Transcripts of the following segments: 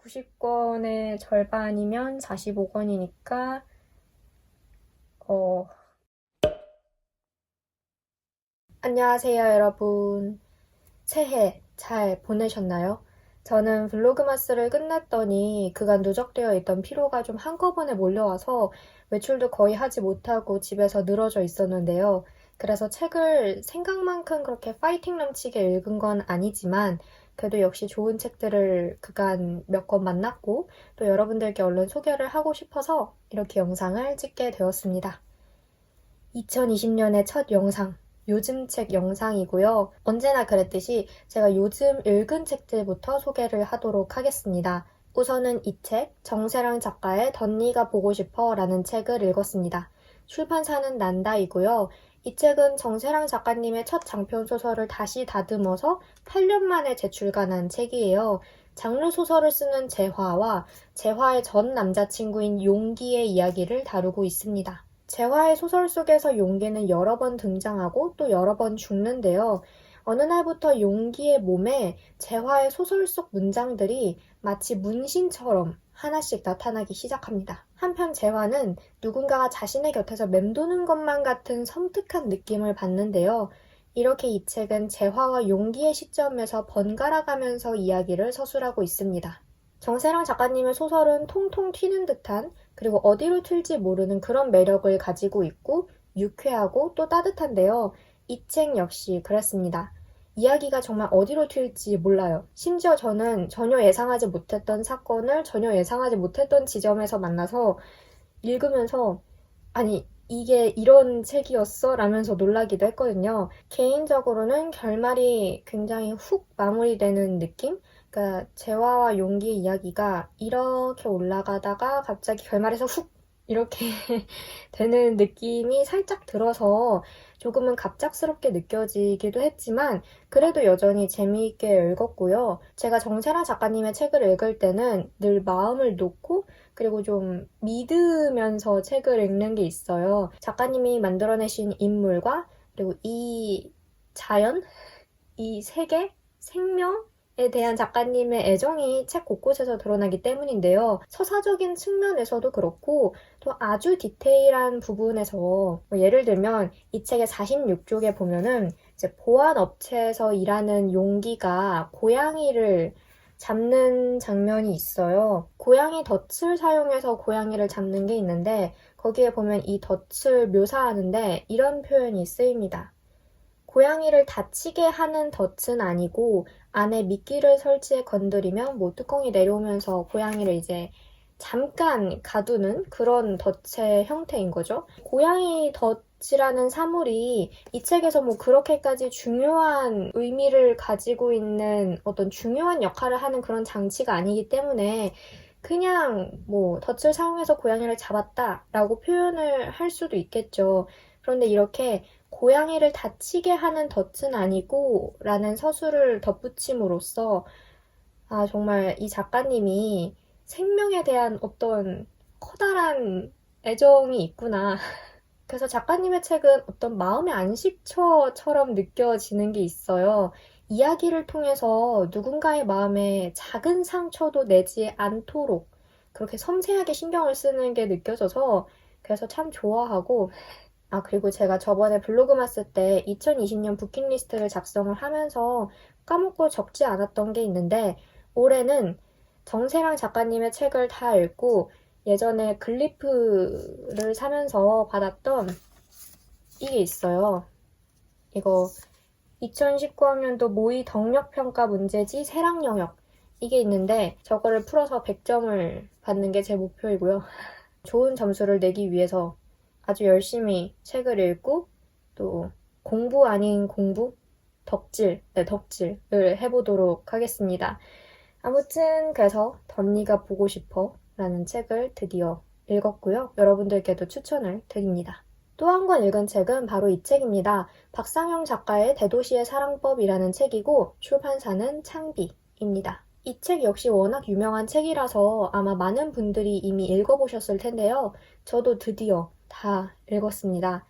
90권의 절반이면 45권이니까 안녕하세요 여러분. 새해 잘 보내셨나요? 저는 블로그마스를 끝냈더니 그간 누적되어 있던 피로가 좀 한꺼번에 몰려와서 외출도 거의 하지 못하고 집에서 늘어져 있었는데요. 그래서 책을 생각만큼 그렇게 파이팅 넘치게 읽은 건 아니지만 그래도 역시 좋은 책들을 그간 몇 권 만났고 또 여러분들께 얼른 소개를 하고 싶어서 이렇게 영상을 찍게 되었습니다. 2020년의 첫 영상, 요즘 책 영상이고요. 언제나 그랬듯이 제가 요즘 읽은 책들부터 소개를 하도록 하겠습니다. 우선은 이 책, 정세랑 작가의 덧니가 보고 싶어 라는 책을 읽었습니다. 출판사는 난다이고요. 이 책은 정세랑 작가님의 첫 장편소설을 다시 다듬어서 8년 만에 재출간한 책이에요. 장르 소설을 쓰는 재화와 재화의 전 남자친구인 용기의 이야기를 다루고 있습니다. 재화의 소설 속에서 용기는 여러 번 등장하고 또 여러 번 죽는데요. 어느 날부터 용기의 몸에 재화의 소설 속 문장들이 마치 문신처럼 하나씩 나타나기 시작합니다. 한편 재화는 누군가가 자신의 곁에서 맴도는 것만 같은 섬뜩한 느낌을 받는데요. 이렇게 이 책은 재화와 용기의 시점에서 번갈아 가면서 이야기를 서술하고 있습니다. 정세랑 작가님의 소설은 통통 튀는 듯한 그리고 어디로 튈지 모르는 그런 매력을 가지고 있고 유쾌하고 또 따뜻한데요. 이 책 역시 그랬습니다. 이야기가 정말 어디로 튈지 몰라요. 심지어 저는 전혀 예상하지 못했던 사건을 전혀 예상하지 못했던 지점에서 만나서 읽으면서 아니 이게 이런 책이었어? 라면서 놀라기도 했거든요. 개인적으로는 결말이 굉장히 훅 마무리되는 느낌? 그러니까 재화와 용기의 이야기가 이렇게 올라가다가 갑자기 결말에서 훅 이렇게 되는 느낌이 살짝 들어서 조금은 갑작스럽게 느껴지기도 했지만 그래도 여전히 재미있게 읽었고요. 제가 정세라 작가님의 책을 읽을 때는 늘 마음을 놓고 그리고 좀 믿으면서 책을 읽는 게 있어요. 작가님이 만들어내신 인물과 그리고 이 자연, 이 세계, 생명에 대한 작가님의 애정이 책 곳곳에서 드러나기 때문인데요. 서사적인 측면에서도 그렇고 또 아주 디테일한 부분에서 예를 들면 이 책의 46쪽에 보면은 이제 보안업체에서 일하는 용기가 고양이를 잡는 장면이 있어요. 고양이 덫을 사용해서 고양이를 잡는 게 있는데 거기에 보면 이 덫을 묘사하는데 이런 표현이 쓰입니다. 고양이를 다치게 하는 덫은 아니고 안에 미끼를 설치해 건드리면 뚜껑이 내려오면서 고양이를 이제 잠깐 가두는 그런 덫의 형태인 거죠. 고양이 덫이라는 사물이 이 책에서 그렇게까지 중요한 의미를 가지고 있는 어떤 중요한 역할을 하는 그런 장치가 아니기 때문에 그냥 덫을 사용해서 고양이를 잡았다라고 표현을 할 수도 있겠죠. 그런데 이렇게 고양이를 다치게 하는 덫은 아니고 라는 서술을 덧붙임으로써 정말 이 작가님이 생명에 대한 어떤 커다란 애정이 있구나. 그래서 작가님의 책은 어떤 마음의 안식처처럼 느껴지는 게 있어요. 이야기를 통해서 누군가의 마음에 작은 상처도 내지 않도록 그렇게 섬세하게 신경을 쓰는 게 느껴져서 그래서 참 좋아하고 그리고 제가 저번에 블로그마스 때 2020년 부킷리스트를 작성을 하면서 까먹고 적지 않았던 게 있는데 올해는 정세랑 작가님의 책을 다 읽고 예전에 글리프를 사면서 받았던 이게 있어요. 이거 2019학년도 모의 덕력평가 문제지 세랑 영역 이게 있는데 저거를 풀어서 100점을 받는 게 제 목표이고요. 좋은 점수를 내기 위해서 아주 열심히 책을 읽고 또 공부 아닌 공부? 덕질을 해보도록 하겠습니다. 아무튼 그래서 덧니가 보고 싶어 라는 책을 드디어 읽었고요. 여러분들께도 추천을 드립니다. 또 한 권 읽은 책은 바로 이 책입니다. 박상영 작가의 대도시의 사랑법이라는 책이고 출판사는 창비입니다. 이 책 역시 워낙 유명한 책이라서 아마 많은 분들이 이미 읽어보셨을 텐데요. 저도 드디어 다 읽었습니다.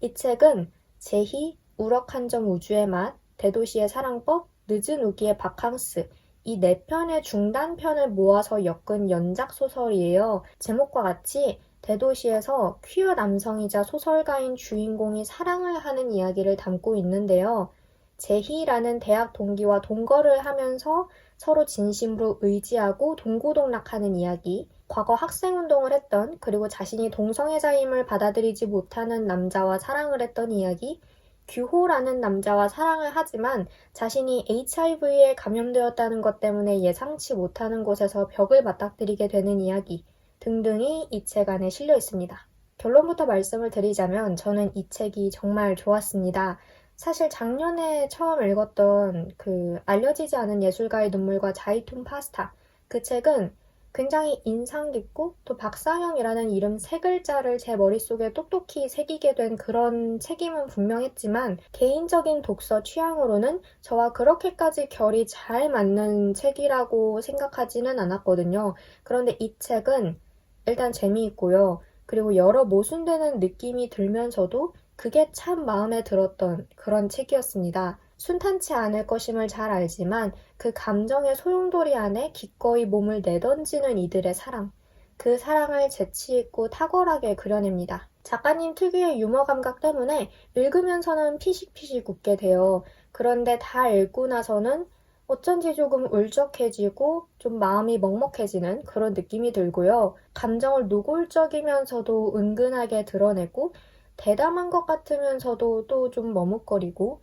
이 책은 제희, 우럭 한 점 우주의 맛, 대도시의 사랑법, 늦은 우기의 바캉스 이 네 편의 중단편을 모아서 엮은 연작 소설이에요. 제목과 같이 대도시에서 퀴어 남성이자 소설가인 주인공이 사랑을 하는 이야기를 담고 있는데요. 제희라는 대학 동기와 동거를 하면서 서로 진심으로 의지하고 동고동락하는 이야기, 과거 학생운동을 했던 그리고 자신이 동성애자임을 받아들이지 못하는 남자와 사랑을 했던 이야기, 규호라는 남자와 사랑을 하지만 자신이 HIV에 감염되었다는 것 때문에 예상치 못하는 곳에서 벽을 맞닥뜨리게 되는 이야기 등등이 이 책 안에 실려 있습니다. 결론부터 말씀을 드리자면 저는 이 책이 정말 좋았습니다. 사실 작년에 처음 읽었던 그 알려지지 않은 예술가의 눈물과 자이툰 파스타, 그 책은 굉장히 인상 깊고 또 박상영이라는 이름 세 글자를 제 머릿속에 똑똑히 새기게 된 그런 책임은 분명했지만 개인적인 독서 취향으로는 저와 그렇게까지 결이 잘 맞는 책이라고 생각하지는 않았거든요. 그런데 이 책은 일단 재미있고요. 그리고 여러 모순되는 느낌이 들면서도 그게 참 마음에 들었던 그런 책이었습니다. 순탄치 않을 것임을 잘 알지만 그 감정의 소용돌이 안에 기꺼이 몸을 내던지는 이들의 사랑. 그 사랑을 재치있고 탁월하게 그려냅니다. 작가님 특유의 유머 감각 때문에 읽으면서는 피식피식 웃게 돼요. 그런데 다 읽고 나서는 어쩐지 조금 울적해지고 좀 마음이 먹먹해지는 그런 느낌이 들고요. 감정을 노골적이면서도 은근하게 드러내고 대담한 것 같으면서도 또 좀 머뭇거리고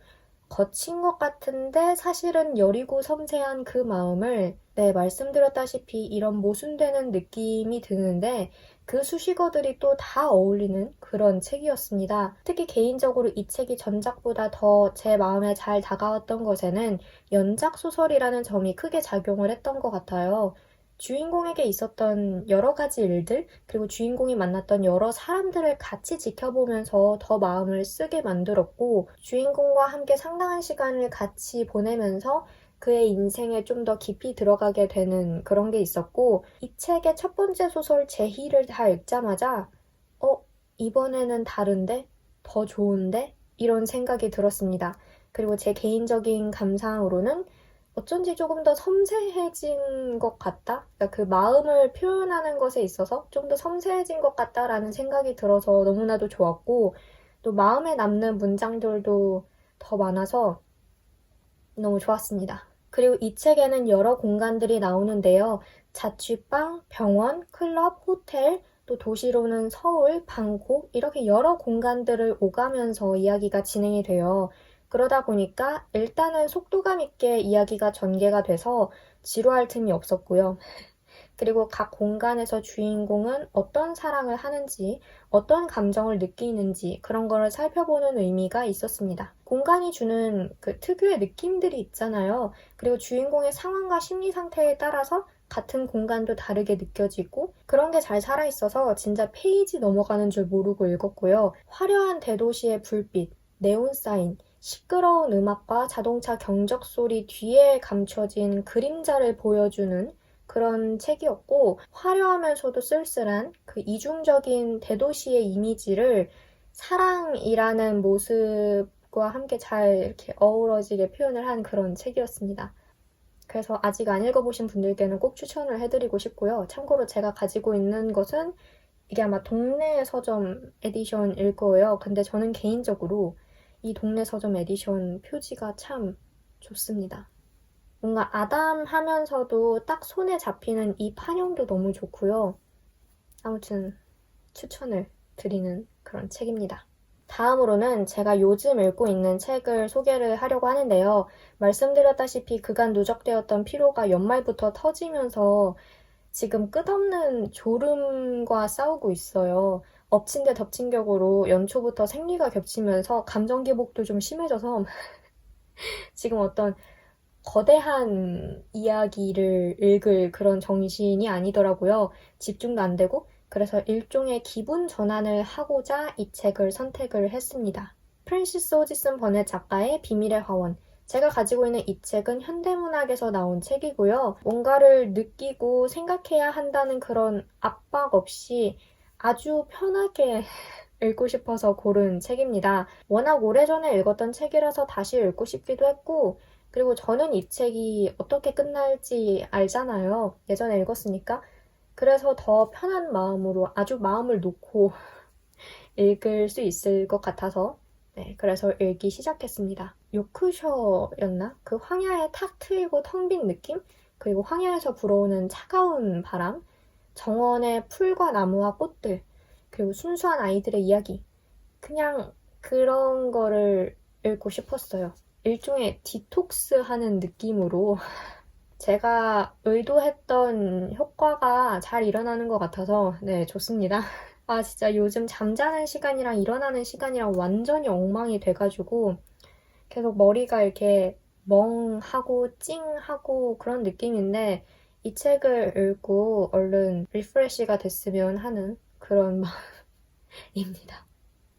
거친 것 같은데 사실은 여리고 섬세한 그 마음을 말씀드렸다시피 이런 모순되는 느낌이 드는데 그 수식어들이 또 다 어울리는 그런 책이었습니다. 특히 개인적으로 이 책이 전작보다 더 제 마음에 잘 다가왔던 것에는 연작 소설이라는 점이 크게 작용을 했던 것 같아요. 주인공에게 있었던 여러 가지 일들, 그리고 주인공이 만났던 여러 사람들을 같이 지켜보면서 더 마음을 쓰게 만들었고, 주인공과 함께 상당한 시간을 같이 보내면서 그의 인생에 좀 더 깊이 들어가게 되는 그런 게 있었고, 이 책의 첫 번째 소설 제희를 다 읽자마자, 이번에는 다른데? 더 좋은데? 이런 생각이 들었습니다. 그리고 제 개인적인 감상으로는 어쩐지 조금 더 섬세해진 것 같다? 그러니까 그 마음을 표현하는 것에 있어서 좀 더 섬세해진 것 같다라는 생각이 들어서 너무나도 좋았고, 또 마음에 남는 문장들도 더 많아서 너무 좋았습니다. 그리고 이 책에는 여러 공간들이 나오는데요. 자취방, 병원, 클럽, 호텔, 또 도시로는 서울, 방콕 이렇게 여러 공간들을 오가면서 이야기가 진행이 돼요. 그러다 보니까 일단은 속도감 있게 이야기가 전개가 돼서 지루할 틈이 없었고요. 그리고 각 공간에서 주인공은 어떤 사랑을 하는지, 어떤 감정을 느끼는지 그런 거를 살펴보는 의미가 있었습니다. 공간이 주는 그 특유의 느낌들이 있잖아요. 그리고 주인공의 상황과 심리 상태에 따라서 같은 공간도 다르게 느껴지고 그런 게 잘 살아있어서 진짜 페이지 넘어가는 줄 모르고 읽었고요. 화려한 대도시의 불빛, 네온 사인, 시끄러운 음악과 자동차 경적 소리 뒤에 감춰진 그림자를 보여주는 그런 책이었고 화려하면서도 쓸쓸한 그 이중적인 대도시의 이미지를 사랑이라는 모습과 함께 잘 이렇게 어우러지게 표현을 한 그런 책이었습니다. 그래서 아직 안 읽어보신 분들께는 꼭 추천을 해드리고 싶고요. 참고로 제가 가지고 있는 것은 이게 아마 동네 서점 에디션일 거예요. 근데 저는 개인적으로 이 동네 서점 에디션 표지가 참 좋습니다. 뭔가 아담하면서도 딱 손에 잡히는 이 판형도 너무 좋고요. 아무튼 추천을 드리는 그런 책입니다. 다음으로는 제가 요즘 읽고 있는 책을 소개를 하려고 하는데요. 말씀드렸다시피 그간 누적되었던 피로가 연말부터 터지면서 지금 끝없는 졸음과 싸우고 있어요. 엎친 데 덮친 격으로 연초부터 생리가 겹치면서 감정 기복도 좀 심해져서 지금 어떤 거대한 이야기를 읽을 그런 정신이 아니더라고요. 집중도 안 되고 그래서 일종의 기분 전환을 하고자 이 책을 선택을 했습니다. 프랜시스 호지슨 버넷 작가의 비밀의 화원. 제가 가지고 있는 이 책은 현대문학에서 나온 책이고요. 뭔가를 느끼고 생각해야 한다는 그런 압박 없이 아주 편하게 읽고 싶어서 고른 책입니다. 워낙 오래전에 읽었던 책이라서 다시 읽고 싶기도 했고 그리고 저는 이 책이 어떻게 끝날지 알잖아요. 예전에 읽었으니까. 그래서 더 편한 마음으로 아주 마음을 놓고 읽을 수 있을 것 같아서 네, 그래서 읽기 시작했습니다. 요크셔였나? 그 황야에 탁 트이고 텅 빈 느낌? 그리고 황야에서 불어오는 차가운 바람, 정원의 풀과 나무와 꽃들, 그리고 순수한 아이들의 이야기. 그냥 그런 거를 읽고 싶었어요. 일종의 디톡스 하는 느낌으로 제가 의도했던 효과가 잘 일어나는 것 같아서 네, 좋습니다. 아, 진짜 요즘 잠자는 시간이랑 일어나는 시간이랑 완전히 엉망이 돼가지고 계속 머리가 이렇게 멍하고 찡하고 그런 느낌인데 이 책을 읽고 얼른 리프레시가 됐으면 하는 그런 마음입니다.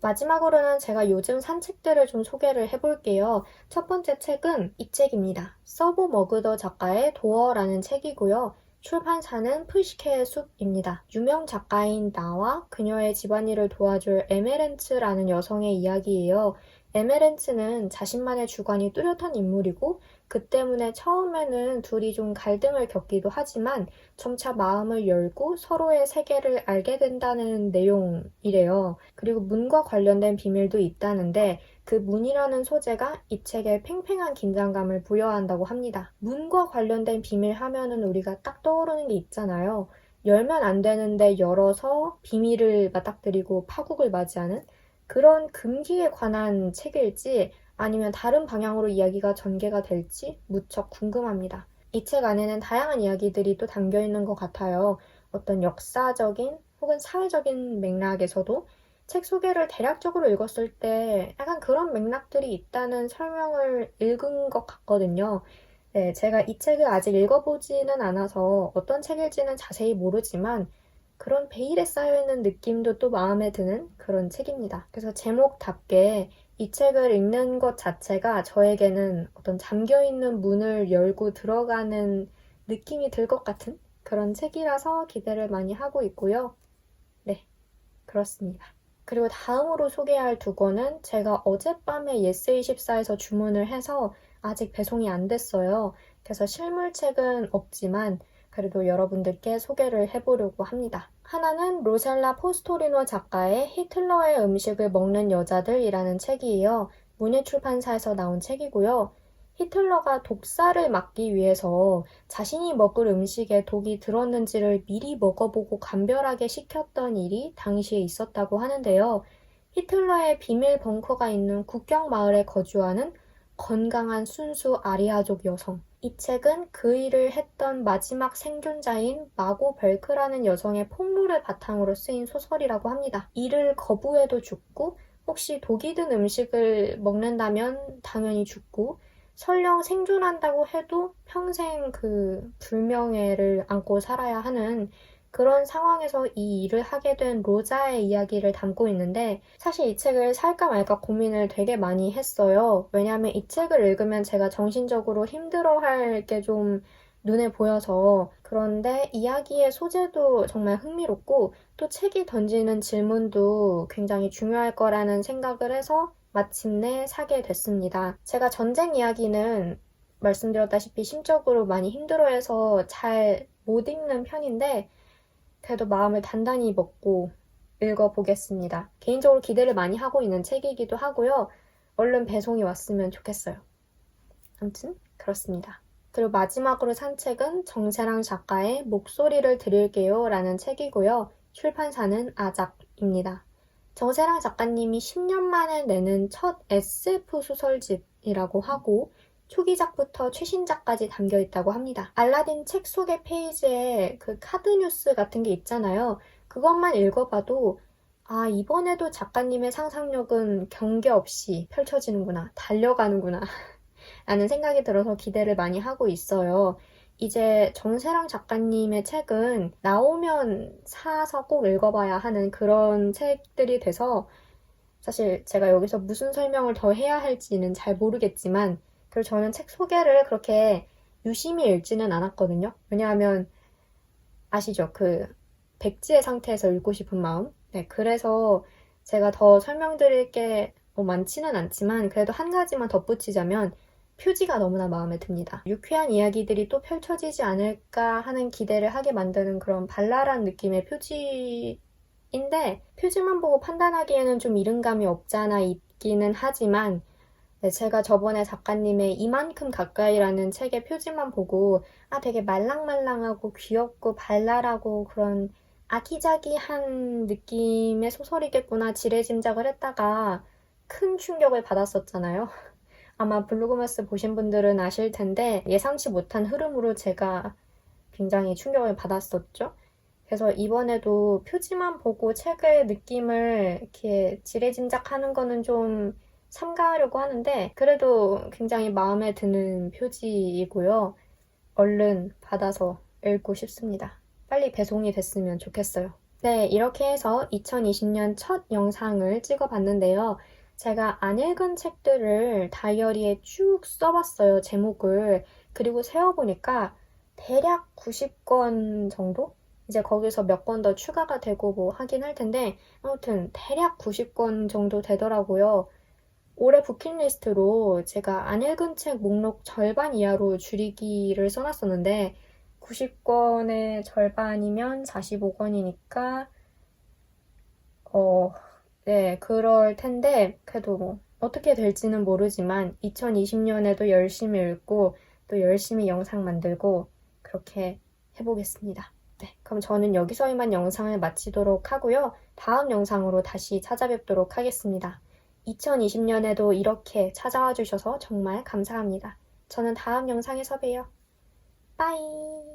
마지막으로는 제가 요즘 산 책들을 좀 소개를 해볼게요. 첫 번째 책은 이 책입니다. 서브 머그더 작가의 도어라는 책이고요. 출판사는 푸시케의 숲입니다. 유명 작가인 나와 그녀의 집안일을 도와줄 에메렌츠라는 여성의 이야기예요. 에메렌츠는 자신만의 주관이 뚜렷한 인물이고 그 때문에 처음에는 둘이 좀 갈등을 겪기도 하지만 점차 마음을 열고 서로의 세계를 알게 된다는 내용이래요. 그리고 문과 관련된 비밀도 있다는데 그 문이라는 소재가 이 책에 팽팽한 긴장감을 부여한다고 합니다. 문과 관련된 비밀 하면은 우리가 딱 떠오르는 게 있잖아요. 열면 안 되는데 열어서 비밀을 맞닥뜨리고 파국을 맞이하는 그런 금기에 관한 책일지 아니면 다른 방향으로 이야기가 전개가 될지 무척 궁금합니다. 이 책 안에는 다양한 이야기들이 또 담겨 있는 것 같아요. 어떤 역사적인 혹은 사회적인 맥락에서도 책 소개를 대략적으로 읽었을 때 약간 그런 맥락들이 있다는 설명을 읽은 것 같거든요. 네, 제가 이 책을 아직 읽어보지는 않아서 어떤 책일지는 자세히 모르지만 그런 베일에 쌓여있는 느낌도 또 마음에 드는 그런 책입니다. 그래서 제목답게 이 책을 읽는 것 자체가 저에게는 어떤 잠겨있는 문을 열고 들어가는 느낌이 들 것 같은 그런 책이라서 기대를 많이 하고 있고요. 네, 그렇습니다. 그리고 다음으로 소개할 두 권은 제가 어젯밤에 예스24에서 주문을 해서 아직 배송이 안 됐어요. 그래서 실물책은 없지만 그래도 여러분들께 소개를 해보려고 합니다. 하나는 로셀라 포스토리노 작가의 히틀러의 음식을 먹는 여자들이라는 책이에요. 문예출판사에서 나온 책이고요. 히틀러가 독사를 막기 위해서 자신이 먹을 음식에 독이 들었는지를 미리 먹어보고 감별하게 시켰던 일이 당시에 있었다고 하는데요. 히틀러의 비밀 벙커가 있는 국경 마을에 거주하는 건강한 순수 아리아족 여성. 이 책은 그 일을 했던 마지막 생존자인 마고 벨크라는 여성의 폭로를 바탕으로 쓰인 소설이라고 합니다. 이를 거부해도 죽고 혹시 독이 든 음식을 먹는다면 당연히 죽고 설령 생존한다고 해도 평생 그 불명예를 안고 살아야 하는 그런 상황에서 이 일을 하게 된 로자의 이야기를 담고 있는데 사실 이 책을 살까 말까 고민을 되게 많이 했어요. 왜냐하면 이 책을 읽으면 제가 정신적으로 힘들어할 게 좀 눈에 보여서 그런데 이야기의 소재도 정말 흥미롭고 또 책이 던지는 질문도 굉장히 중요할 거라는 생각을 해서 마침내 사게 됐습니다. 제가 전쟁 이야기는 말씀드렸다시피 심적으로 많이 힘들어해서 잘 못 읽는 편인데 그래도 마음을 단단히 먹고 읽어보겠습니다. 개인적으로 기대를 많이 하고 있는 책이기도 하고요. 얼른 배송이 왔으면 좋겠어요. 아무튼 그렇습니다. 그리고 마지막으로 산 책은 정세랑 작가의 목소리를 드릴게요 라는 책이고요. 출판사는 아작입니다. 정세랑 작가님이 10년 만에 내는 첫 SF 소설집이라고 하고 초기작부터 최신작까지 담겨 있다고 합니다. 알라딘 책 소개 페이지에 그 카드 뉴스 같은 게 있잖아요. 그것만 읽어봐도 아, 이번에도 작가님의 상상력은 경계 없이 펼쳐지는구나, 달려가는구나 라는 생각이 들어서 기대를 많이 하고 있어요. 이제 정세랑 작가님의 책은 나오면 사서 꼭 읽어봐야 하는 그런 책들이 돼서 사실 제가 여기서 무슨 설명을 더 해야 할지는 잘 모르겠지만 그리고 저는 책 소개를 그렇게 유심히 읽지는 않았거든요. 왜냐하면 아시죠? 그 백지의 상태에서 읽고 싶은 마음. 네, 그래서 제가 더 설명드릴 게 많지는 않지만 그래도 한 가지만 덧붙이자면 표지가 너무나 마음에 듭니다. 유쾌한 이야기들이 또 펼쳐지지 않을까 하는 기대를 하게 만드는 그런 발랄한 느낌의 표지인데, 표지만 보고 판단하기에는 좀 이른감이 없잖아 있기는 하지만, 네, 제가 저번에 작가님의 이만큼 가까이라는 책의 표지만 보고 되게 말랑말랑하고 귀엽고 발랄하고 그런 아기자기한 느낌의 소설이겠구나 지레짐작을 했다가 큰 충격을 받았었잖아요. 아마 블루그마스 보신 분들은 아실 텐데 예상치 못한 흐름으로 제가 굉장히 충격을 받았었죠. 그래서 이번에도 표지만 보고 책의 느낌을 이렇게 지레짐작하는 거는 좀 삼가하려고 하는데 그래도 굉장히 마음에 드는 표지이고요. 얼른 받아서 읽고 싶습니다. 빨리 배송이 됐으면 좋겠어요. 네, 이렇게 해서 2020년 첫 영상을 찍어봤는데요. 제가 안 읽은 책들을 다이어리에 쭉 써봤어요, 제목을. 그리고 세어보니까 대략 90권 정도? 이제 거기서 몇 권 더 추가가 되고 뭐 하긴 할 텐데 아무튼 대략 90권 정도 되더라고요. 올해 부킷리스트로 제가 안 읽은 책 목록 절반 이하로 줄이기를 써놨었는데 90권의 절반이면 45권이니까 네, 그럴 텐데 그래도 뭐 어떻게 될지는 모르지만 2020년에도 열심히 읽고 또 열심히 영상 만들고 그렇게 해보겠습니다. 네, 그럼 저는 여기서 이만 영상을 마치도록 하고요. 다음 영상으로 다시 찾아뵙도록 하겠습니다. 2020년에도 이렇게 찾아와 주셔서 정말 감사합니다. 저는 다음 영상에서 봬요. 빠이!